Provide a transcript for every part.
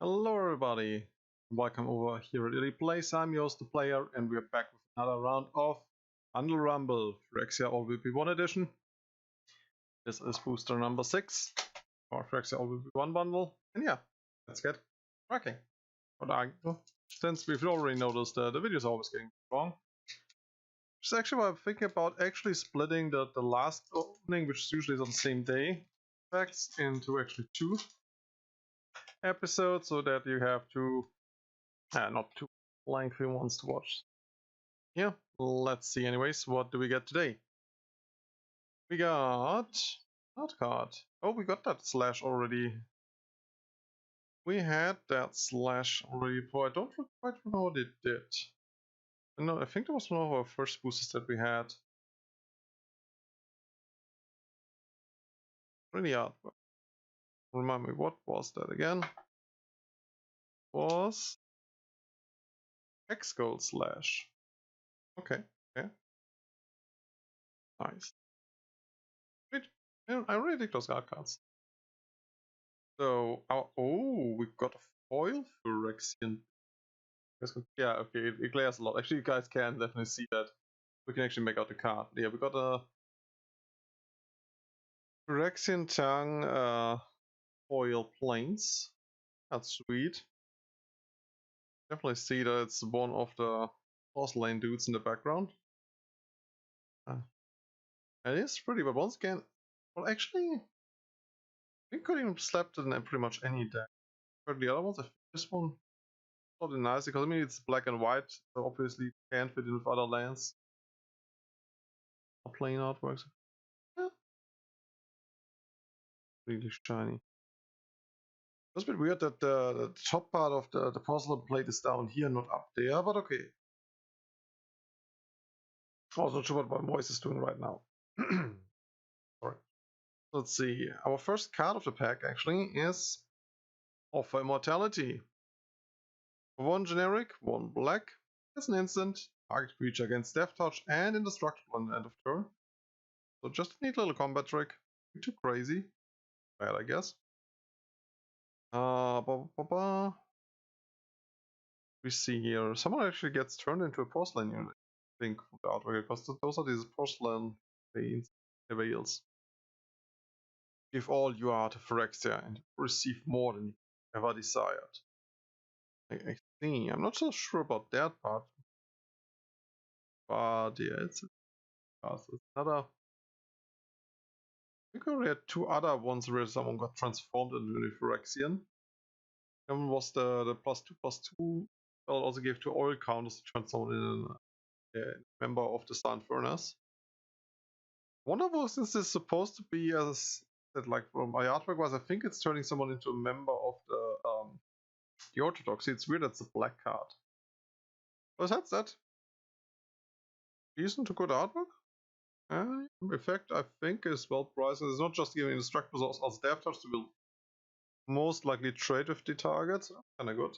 Hello everybody, welcome over here at Illy Plays. I'm Yost the player and we're back with another round of Bundle Rumble, Phyrexia All VP1 edition. This is booster number 6 for Phyrexia All VP1 bundle. And yeah, let's get cracking. Since we've already noticed the video's always getting long. Which is actually why I'm thinking about actually splitting the last opening, which is usually on the same day, effects into actually 2 episodes so that you have not too lengthy ones to watch. Yeah, let's see anyways, what do we get today? We got not card. Oh, we got that slash already. We had that slash already before. I don't quite remember what it did. No, I think that was one of our first boosters that we had. Really hard. Remind me, what was that again? Was X Gold slash. Okay, okay. Nice. Sweet. Yeah, I really dig those card cards. So, we got a foil Phyrexian. Yeah, okay, it glares a lot. Actually, you guys can definitely see that. We can actually make out the card. Yeah, we got a Phyrexian tongue foil planes. That's sweet. Definitely see that it's one of the porcelain dudes in the background. It is pretty, but once again, well, actually, we could even slap it in pretty much any deck. For the other ones, I think this one probably nice because I mean it's black and white, so obviously it can fit in with other lands or plain artworks. Yeah, really shiny. It's a bit weird that the top part of the porcelain plate is down here, not up there, but okay. I was not sure what my voice is doing right now. Sorry. Let's see. Our first card of the pack actually is Offer Immortality. One generic, one black. As an instant, target creature against Death Touch and indestructible on the end of turn. So just a neat little combat trick. Not too crazy. Bad, I guess. We see here, someone actually gets turned into a porcelain unit, I think, from the artwork, because those are these porcelain avails. Give all you are to Phyrexia and receive more than you ever desired. I think, I'm not so sure about that part. But yeah, it's another. I think I already had 2 other ones where someone got transformed into a Phyrexian. One was the +2/+2. I'll also give 2 oil counters to transform in a member of the Sun Furnace. One of those is supposed to be as that, like from my artwork was, I think it's turning someone into a member of the Orthodoxy. It's weird that's a black card. Besides that, decent to good artwork. Effect I think is well priced. It's not just giving instructions as dev touch, they will most likely trade with the target. Kinda good.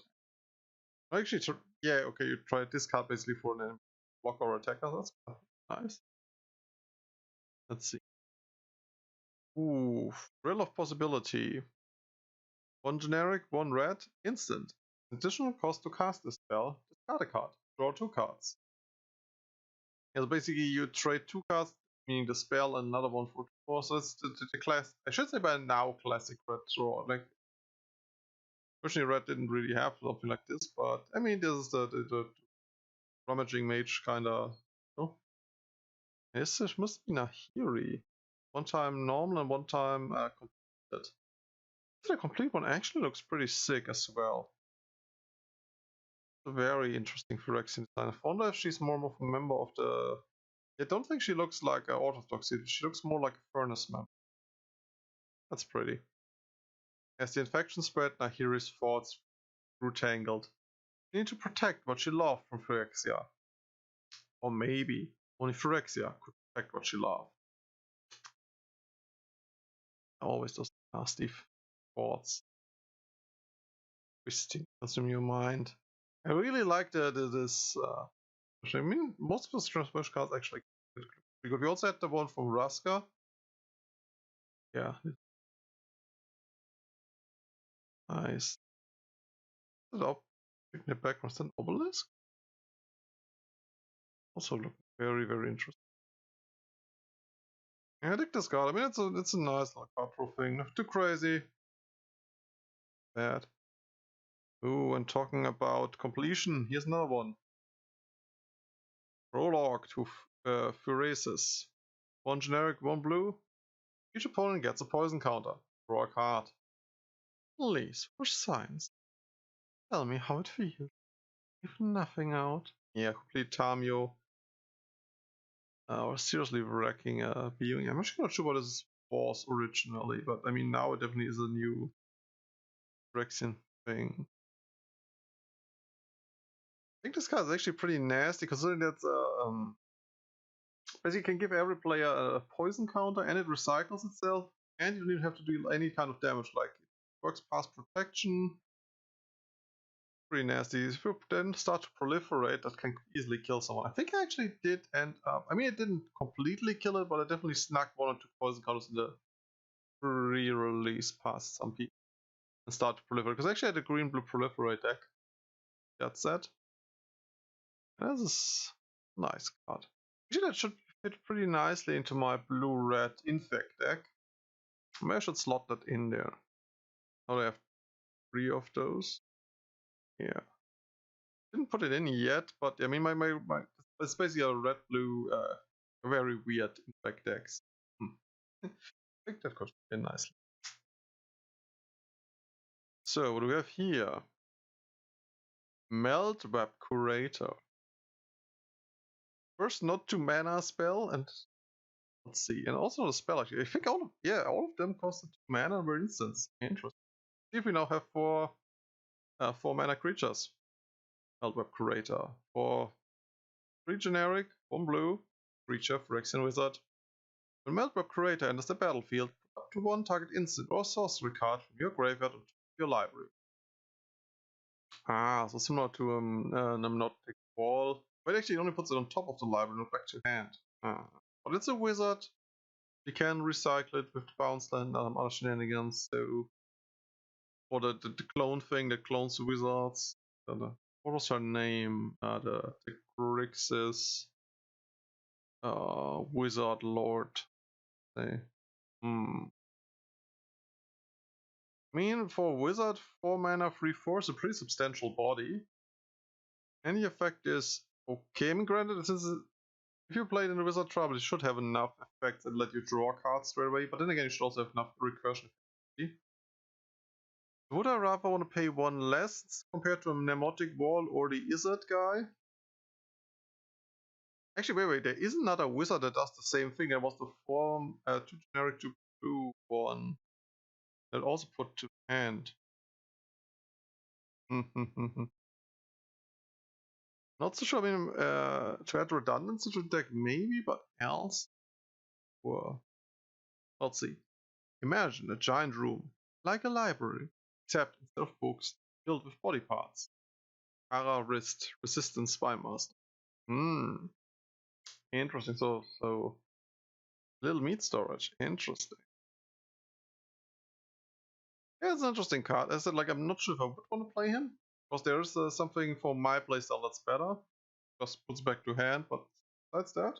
Actually, yeah, okay, you try this card basically for an block or attacker. That's nice. Let's see. Ooh, Thrill of Possibility. One generic, one red, instant. Additional cost to cast a spell, discard a card, draw 2 cards. Yeah, so basically you trade 2 cards, meaning the spell, and another one for 4. So it's the class. I should say by now classic red draw. Like, originally red didn't really have something like this, but I mean this is the rummaging mage kinda. Oh, this must be Nahiri. One time normal and one time completed. The complete one actually looks pretty sick as well. It's a very interesting Phyrexian design. I wonder if she's more of a member of the. I don't think she looks like an Orthodox. She looks more like a Furnace member. That's pretty. As the infection spread, Nahiri's thoughts grew tangled. She needed to protect what she loved from Phyrexia. Or maybe only Phyrexia could protect what she loved. Always those nasty thoughts twisting consume your mind. I really like this. I mean, most of those transformation cards actually pretty good. We also had the one from Raska. Yeah, nice. Is it up? In the background, is that an obelisk? Also look very, very interesting. Yeah, I dig this card. I mean, it's a nice like card draw thing. Not too crazy. Bad. Ooh, and talking about completion, here's another one. Prologue to Phyrexia. One generic, one blue. Each opponent gets a poison counter. Draw a card. Please, for science, tell me how it feels. Leave nothing out. Yeah, complete Tamio. We're seriously wrecking being. I'm actually not sure what this was originally, but I mean now it definitely is a new Phyrexian thing. I think this card is actually pretty nasty, considering that basically can give every player a poison counter, and it recycles itself, and you don't even have to do any kind of damage. Like it works past protection. Pretty nasty. If you then start to proliferate, that can easily kill someone. I think I actually did end up. I mean, it didn't completely kill it, but I definitely snuck one or two poison counters in the pre-release past some people and start to proliferate. Because I actually had a green-blue proliferate deck. That's that. This is a nice card. Actually, that should fit pretty nicely into my blue-red infect deck. Maybe I should slot that in there. Now I have 3 of those. Yeah. Didn't put it in yet, but I mean, my it's basically a red-blue, very weird infect decks. I think that could fit in nicely. So, what do we have here? Melt Web Curator. First, not 2 mana spell, and let's see, and also not a spell actually. I think all of them costed 2 mana per instance. Interesting. See if we now have 4 mana creatures. Melt Web Curator. For 3 generic, 1 blue, creature, Phyrexian Wizard. When Melt Web Curator enters the battlefield, put up to 1 target instant or sorcery card from your graveyard to your library. Ah, so similar to an Hypnotic Wall, but actually it only puts it on top of the library, not back to hand. But it's a wizard. You can recycle it with the bounce land and other shenanigans. So, or the clone thing that clones the wizards. What was her name? The Grixis Wizard Lord. Say. I mean, for wizard, 4 mana, 3/4 is a pretty substantial body. Any effect is okay. I mean, granted, since if you play it in the wizard trouble, it should have enough effects that let you draw cards straight away. But then again, you should also have enough recursion. Would I rather want to pay 1 less compared to a Mnemotic Wall or the Izzard guy? Actually, wait, there is another wizard that does the same thing. There was the 2 generic 2 blue one that also put to hand. Not so sure. I mean, to add redundancy to the deck, maybe, but else? Well, let's see. Imagine a giant room, like a library, except instead of books, filled with body parts. Para wrist, resistance spy master. Interesting. So little meat storage. Interesting. Yeah, it's an interesting card. As I said, like, I'm not sure if I would want to play him, because there is something for my playstyle that's better. Just puts back to hand, but besides that,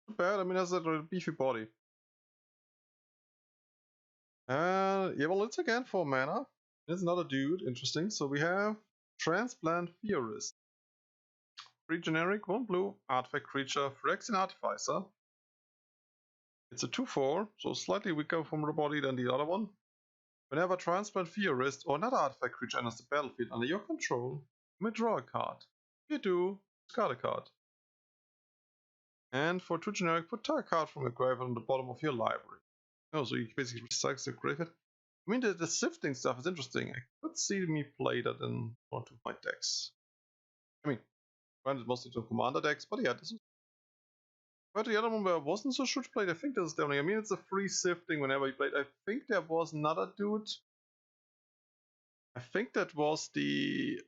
not bad. I mean, has a beefy body. Yeah, well, it's again 4 mana. It's another dude. Interesting. So we have Transplant Theorist. 3 generic, 1 blue, artifact creature, Phyrexian Artificer. It's a 2/4, so slightly weaker from the body than the other one. Whenever Transplant Theorist or another artifact creature enters the battlefield under your control, you may draw a card. If you do, discard a card. And for 2 generic, put a card from your graveyard on the bottom of your library. Oh, so you basically recycle the graveyard. I mean, the sifting stuff is interesting. I could see me play that in one of my decks. I mean, granted mostly to commander decks, but yeah, this is. But the other one where I wasn't so sure to play, I think this is the only. I mean, it's a free sifting whenever you played. I think there was another dude. I think that was the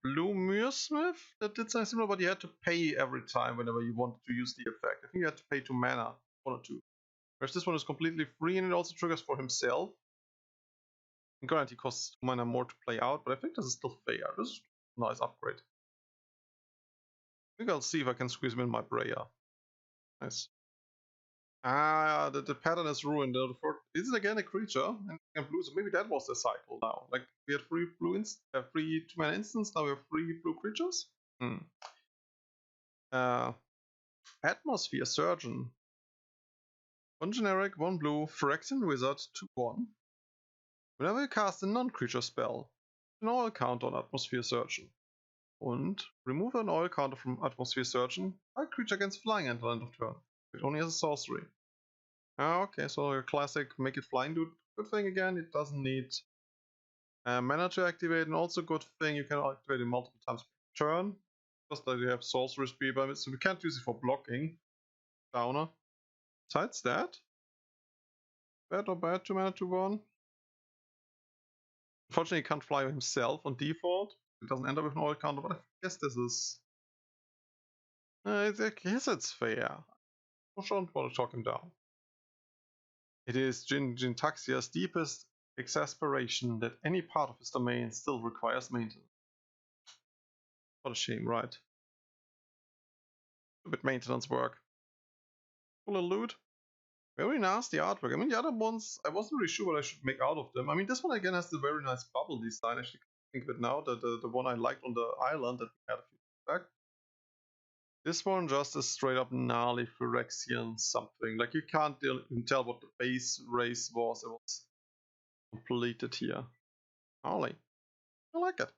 Blue Muirsmith that did something similar, but you had to pay every time whenever you wanted to use the effect. I think you had to pay 2 mana, 1 or 2. Whereas this one is completely free and it also triggers for himself. Granted, it costs 2 mana more to play out, but I think this is still fair. This is a nice upgrade. I think I'll see if I can squeeze him in my Breya. Nice. Ah, the pattern is ruined. Is it again a creature? And blue, so maybe that was the cycle now. Like, we had free 2-mana instants, now we have 3 blue creatures? Hmm. Atmosphere Surgeon. 1 generic, 1 blue, Phyrexian Wizard, 2-1. Whenever you cast a non-creature spell, an oil counter on Atmosphere Surgeon. Und remove an oil counter from Atmosphere Surgeon. A creature against flying until end of turn. It only has a sorcery. Okay, so your classic make it flying dude. Good thing again, it doesn't need mana to activate, and also good thing you can activate it multiple times per turn. Just that you have sorcery speed, but so we can't use it for blocking. Downer. Besides that, bad or bad 2 mana 2-1. Unfortunately, he can't fly himself on default. It doesn't end up with an oil counter, but I guess this is. I guess it's fair. I don't want to talk him down. It is Jintaxia's deepest exasperation that any part of his domain still requires maintenance. What a shame, right? A bit maintenance work. Full of loot. Very nasty artwork. I mean, the other ones, I wasn't really sure what I should make out of them. I mean, this one again has the very nice bubble design. Actually, I think of it now, the one I liked on the island that we had a few years back. This one just is straight up gnarly Phyrexian something. Like, you can't even tell what the base race was. It was completed here. Gnarly. I like it.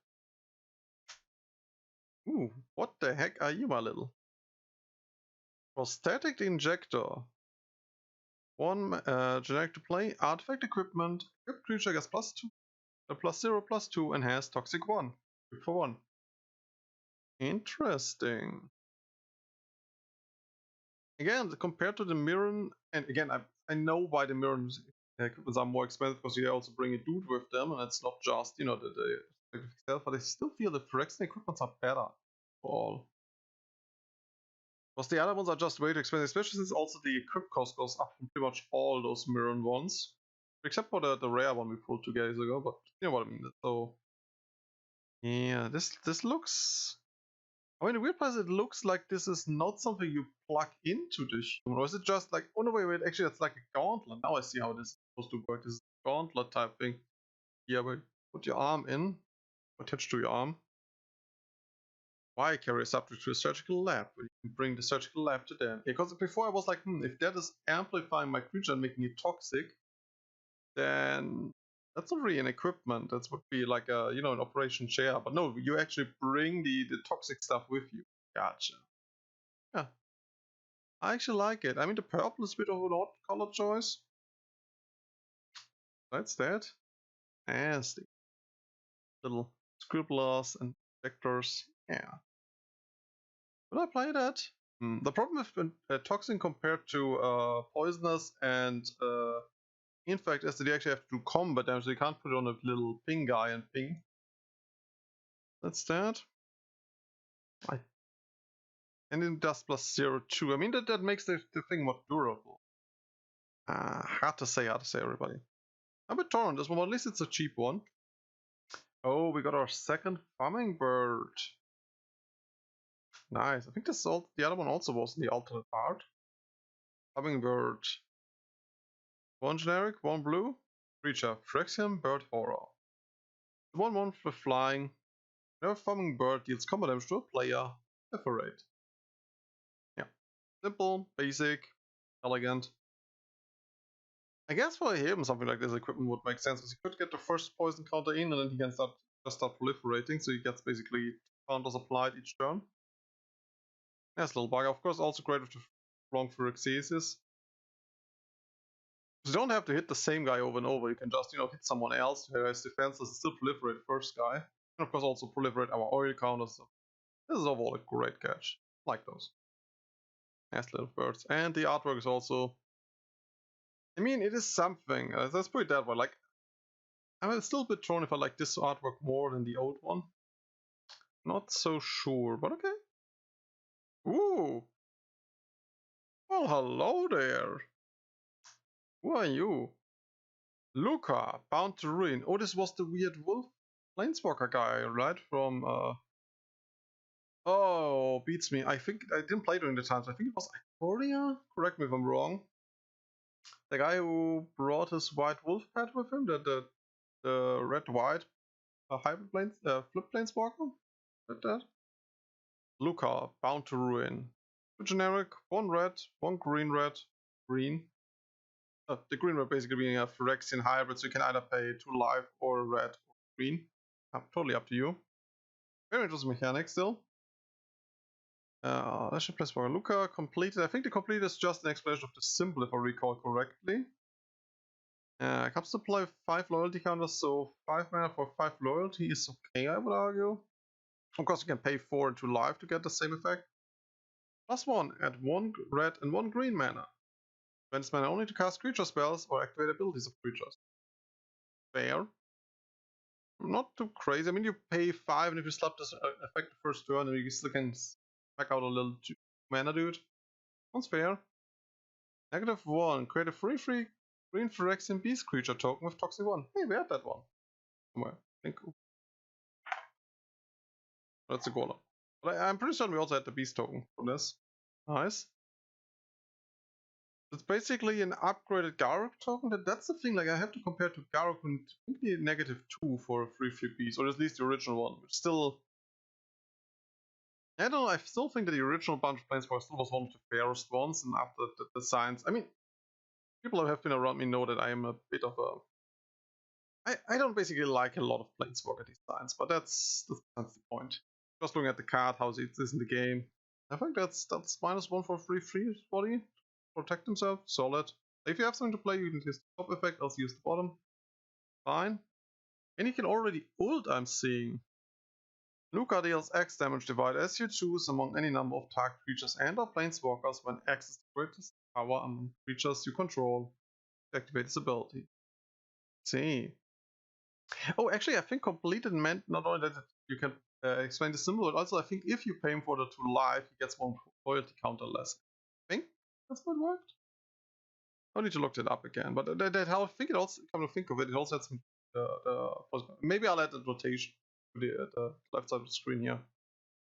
Ooh, what the heck are you, my little? Prosthetic Injector. 1 generic to play, artifact equipment, equipped creature gets +2, +0/+2, and has toxic 1. Good for 1. Interesting. Again, compared to the Mirren, and again, I know why the Mirren equipments are more expensive, because you also bring a dude with them, and it's not just, you know, the itself, but I still feel the Phyrexian equipments are better for all. Because the other ones are just way too expensive, especially since also the equip cost goes up from pretty much all those Mirren ones. Except for the rare one we pulled 2 days ago, but you know what I mean. So yeah, this looks. I mean, the weird part is it looks like this is not something you plug into the human, or is it just like, oh no, wait, actually it's like a gauntlet. Now I see how this is supposed to work. This is a gauntlet type thing. Yeah, but put your arm in, attach to your arm. Why carry a subject to a surgical lab? When you can bring the surgical lab to them. Because before I was like, if that is amplifying my creature and making it toxic, then that's not really an equipment. That would be like a, you know, an operation share. But no, you actually bring the toxic stuff with you. Gotcha. Yeah. I actually like it. I mean, the purple is a bit of an odd color choice. That's that. Nasty. Little scribblers and vectors. Yeah. Would I play that? The problem with toxin compared to poisonous and infect is that you actually have to do combat damage, so you can't put it on a little ping guy and ping. That's that. And it does +0/2. I mean, that makes the thing more durable. Hard to say, everybody. I'm a bit torn on this one, but at least it's a cheap one. Oh, we got our second hummingbird. Nice. I think this all, the other one also was in the alternate art. Hummingbird. 1 generic, 1 blue. Creature, Phyrexian Bird Horror. 1/1 for flying. Whenever hummingbird deals combat damage to a player, perforate. Yeah. Simple, basic, elegant. I guess for him something like this equipment would make sense, because he could get the first poison counter in, and then he can start proliferating, so he gets basically counters applied each turn. Nice little bug. Of course, also great with the long Phyrexia. You don't have to hit the same guy over and over. You can just, you know, hit someone else who has defenses and still proliferate the first guy. And of course also proliferate our oil counters. So this is overall a great catch. I like those. Nice little birds. And the artwork is also, I mean, it is something. Let's put it that way. Like, I'm still a bit torn if I like this artwork more than the old one. Not so sure, but okay. Ooh. Well, hello there. Who are you? Luca, Bound to Ruin. Oh, this was the weird wolf planeswalker guy, right? From oh, beats me. I think I didn't play during the times. I think it was Ikoria. Correct me if I'm wrong. The guy who brought his white wolf pet with him, the red white hybrid planes flip planeswalker. That. Luca, Bound to Ruin. Two generic, one red, one green red, green. The green red basically being a Phyrexian hybrid, so you can either pay 2 life or red or green. Totally up to you. Very interesting mechanic still. Let's just place for Luca completed. I think the complete is just an explanation of the symbol if I recall correctly. Comes to play 5 loyalty counters, so 5 mana for 5 loyalty is okay, I would argue. Of course, you can pay 4 and 2 life to get the same effect. +1, add 1 red and 1 green mana. Spends mana only to cast creature spells or activate abilities of creatures. Fair. Not too crazy. I mean, you pay 5, and if you slap this effect the first turn, then you still can back out a little mana, dude. Sounds fair. -1. Create a free green Phyrexian beast creature token with Toxic 1. Hey, we had that one somewhere. I think. That's a golem. But I'm pretty certain we also had the beast token from this. Nice. It's basically an upgraded Garruk token. That's the thing. Like, I have to compare to Garruk and I think the -2 for a 3/3 beast, or at least the original one, which still. I don't know. I still think that the original bunch of planeswalkers still was one of the fairest ones, and after the designs, I mean, people who have been around me know that I am a bit of a. I don't basically like a lot of planeswalker designs, but that's the point. Just looking at the card, how it is in the game. I think that's -1 for 3/3 body. Protect himself, solid. If you have something to play, you can use the top effect, else use the bottom. Fine. And you can already ult, I'm seeing. Luca deals X damage divide as you choose among any number of target creatures and or planeswalkers when X is the greatest power among creatures you control. Activate this ability. See. Oh, actually, I think completed meant not only that you can explain the symbol, but also I think if you pay him for the 2 life, he gets 1 loyalty counter less. I think that's what worked. I need to look that up again, but that how I think it also, come to think of it, it also had some maybe I'll add a rotation to the left side of the screen here.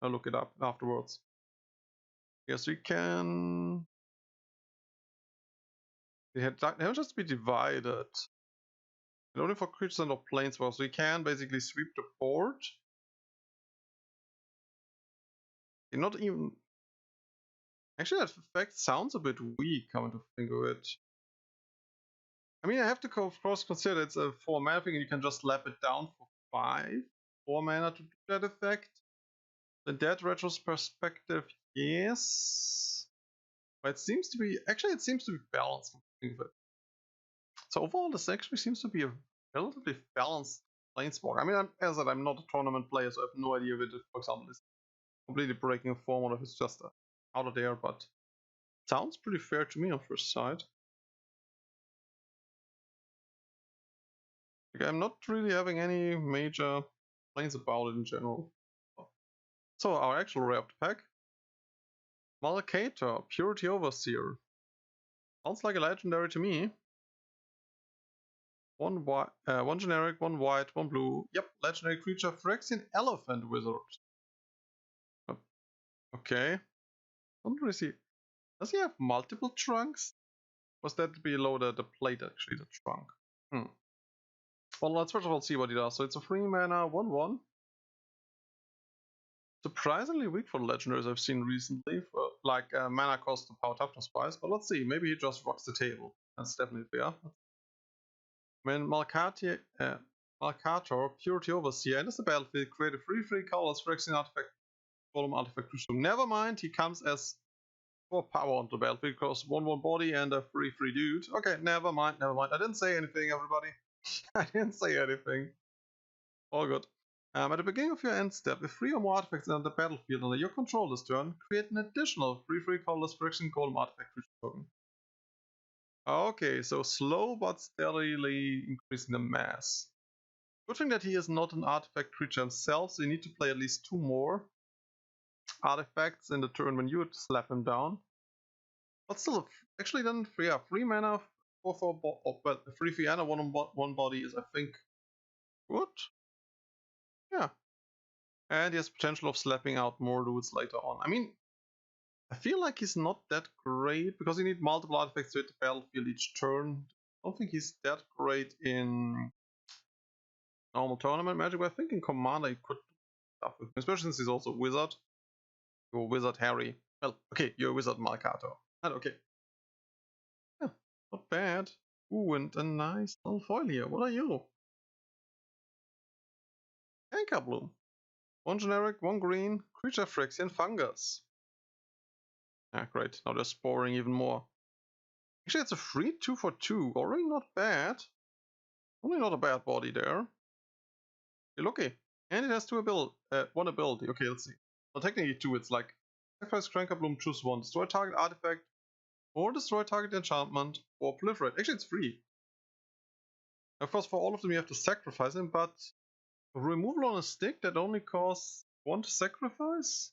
I'll look it up afterwards. Yes, we can. They have just be divided. And only for creatures and or planeswalkers, so we can basically sweep the board. And not even. Actually, that effect sounds a bit weak, coming to think of it. I mean, I have to, of course, consider it's a 4 mana thing, and you can just slap it down for 4 mana to do that effect. In that retros perspective, yes. But it seems to be, actually, it seems to be balanced. Think of it. So overall, this actually seems to be a relatively balanced planeswalker. I mean, as I said, I'm not a tournament player, so I have no idea if it, for example, is completely breaking a form or if it's just out of there, but it sounds pretty fair to me on first sight. Like, I'm not really having any major complaints about it in general. So our actual rare of the pack. Malakator, Purity Overseer. Sounds like a legendary to me. One generic, 1 white, 1 blue. Yep, legendary creature, Phyrexian Elephant Wizard. Okay. Don't really see. Does he have multiple trunks? Was that below the plate actually, the trunk? Well, let's first of all see what he does. So it's a 3 mana, 1/1. Surprisingly weak for the legendaries I've seen recently, for like mana cost and power toughness wise. But let's see, maybe he just rocks the table. That's definitely fair. When Malakator, Purity Overseer, enters the battlefield, create a 3/3 colorless Phyrexian artifact, golem artifact creature. Never mind, he comes as 4 power onto the battlefield because 1/1 body and a 3/3 dude. Okay, never mind. I didn't say anything, everybody. I didn't say anything. All good. At the beginning of your end step, if 3 or more artifacts enter the battlefield under your control this turn, create an additional 3/3 colorless Phyrexian golem artifact creature token. Okay, so slow but steadily increasing the mass. Good thing that he is not an artifact creature himself, so you need to play at least 2 more artifacts in the turn when you slap him down. But still, actually then, yeah, 3 mana 4/4 well, a 3/3 and a 1/1 body is, I think, good. Yeah. And he has potential of slapping out more dudes later on. I mean, I feel like he's not that great because you need multiple artifacts to hit the battlefield each turn. I don't think he's that great in normal tournament magic, but I think in Commander he could do stuff with him, especially since he's also a wizard. You're a wizard, Harry. Well, okay, you're a wizard, Malkato. Not okay. Yeah, not bad. Ooh, and a nice little foil here. What are you? Anchor Bloom. One generic, one green, creature Phyrexia and fungus. Ah, great. Now they're sporing even more. Actually, it's a free 2 for 2. Already not bad. Only not a bad body there. You're lucky. And it has one ability. Okay, let's see. Well, technically two. It's like sacrifice Cranker Bloom, choose one. Destroy target artifact, or destroy target enchantment, or proliferate. Actually, it's free. Of course, for all of them you have to sacrifice them, but removal on a stick that only costs one to sacrifice?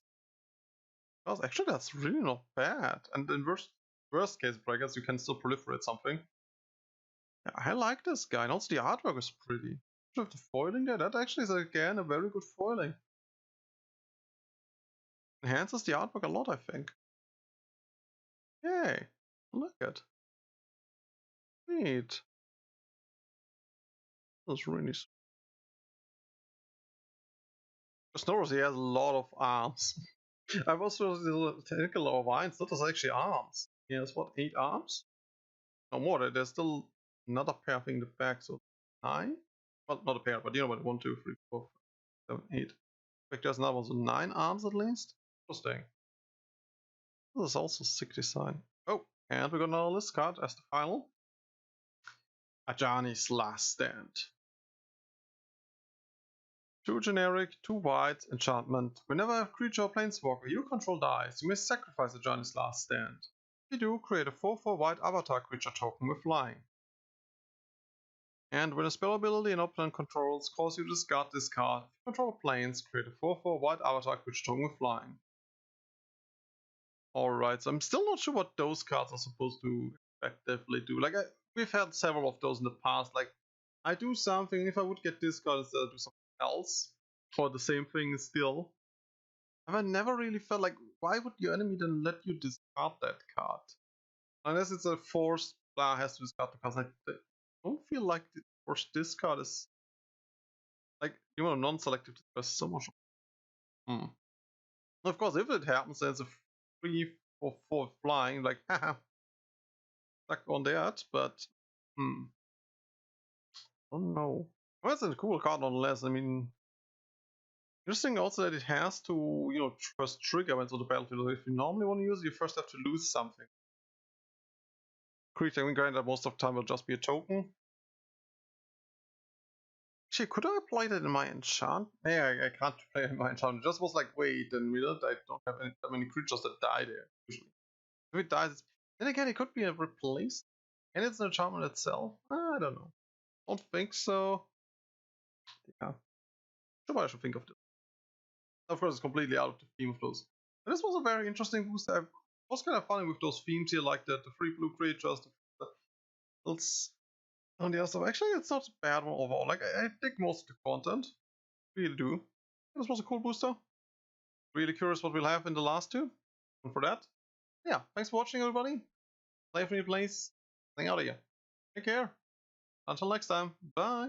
Because actually that's really not bad. And in worst case, I guess you can still proliferate something. Yeah, I like this guy, and also the artwork is pretty. With the foiling there, that actually is again a very good foiling. Enhances the artwork a lot, I think. Yay! I like it. Neat. That's really. Snoros, he has a lot of arms. I've also technical of Vines, that is actually arms. He has what, 8 arms? No more, there's still another pair in the back, so 9? Well, not a pair, but you know what, 1, 2, 3, 4, 5, 7, 8. In fact, there's now also 9 arms at least. Interesting. This is also sick design. Oh, and we got another list card as the final. Ajani's Last Stand. 2 generic, 2 white, enchantment. Whenever a creature or planeswalker you control dies, you may sacrifice Ajani's Last Stand. If you do, create a 4/4 white avatar creature token with flying. And when a spell ability an opponent controls causes you to discard this card, if you control planes, create a 4/4 white avatar creature token with flying. Alright, so I'm still not sure what those cards are supposed to effectively do. Like, we've had several of those in the past. Like, I do something, if I would get this card instead, I do something else for the same thing still. And I never really felt like, why would your enemy then let you discard that card? Unless it's a forced, has to discard the card. I don't feel like the forced discard is like, you know, non-selective discard is so much. Of course, if it happens, then it's a 3 or 4 flying, like, haha, stuck on that, but, I don't know. Well, it's a cool card nonetheless. I mean, interesting also that it has to, you know, first trigger when it's on the battlefield. If you normally want to use it, you first have to lose something. Creature, I mean, granted, most of the time will just be a token. Actually, could I apply that in my enchant? Yeah, I can't play in my enchant. It just was like, wait a minute, I don't have that many creatures that die there, usually. If it dies, then again, it could be a replace. And it's an enchantment itself? I don't know. Don't think so. Yeah. Sure, I should think of this. Of course, it's completely out of the theme of those. But this was a very interesting boost. It was kind of funny with those themes here, like the 3 blue creatures, the else on the other stuff. Actually, it's not a bad one overall. Like, I dig most of the content. Really do. This was a cool booster. Really curious what we'll have in the last two. And for that, yeah, thanks for watching, everybody. Play for your place. Hang out of here. Take care. Until next time. Bye.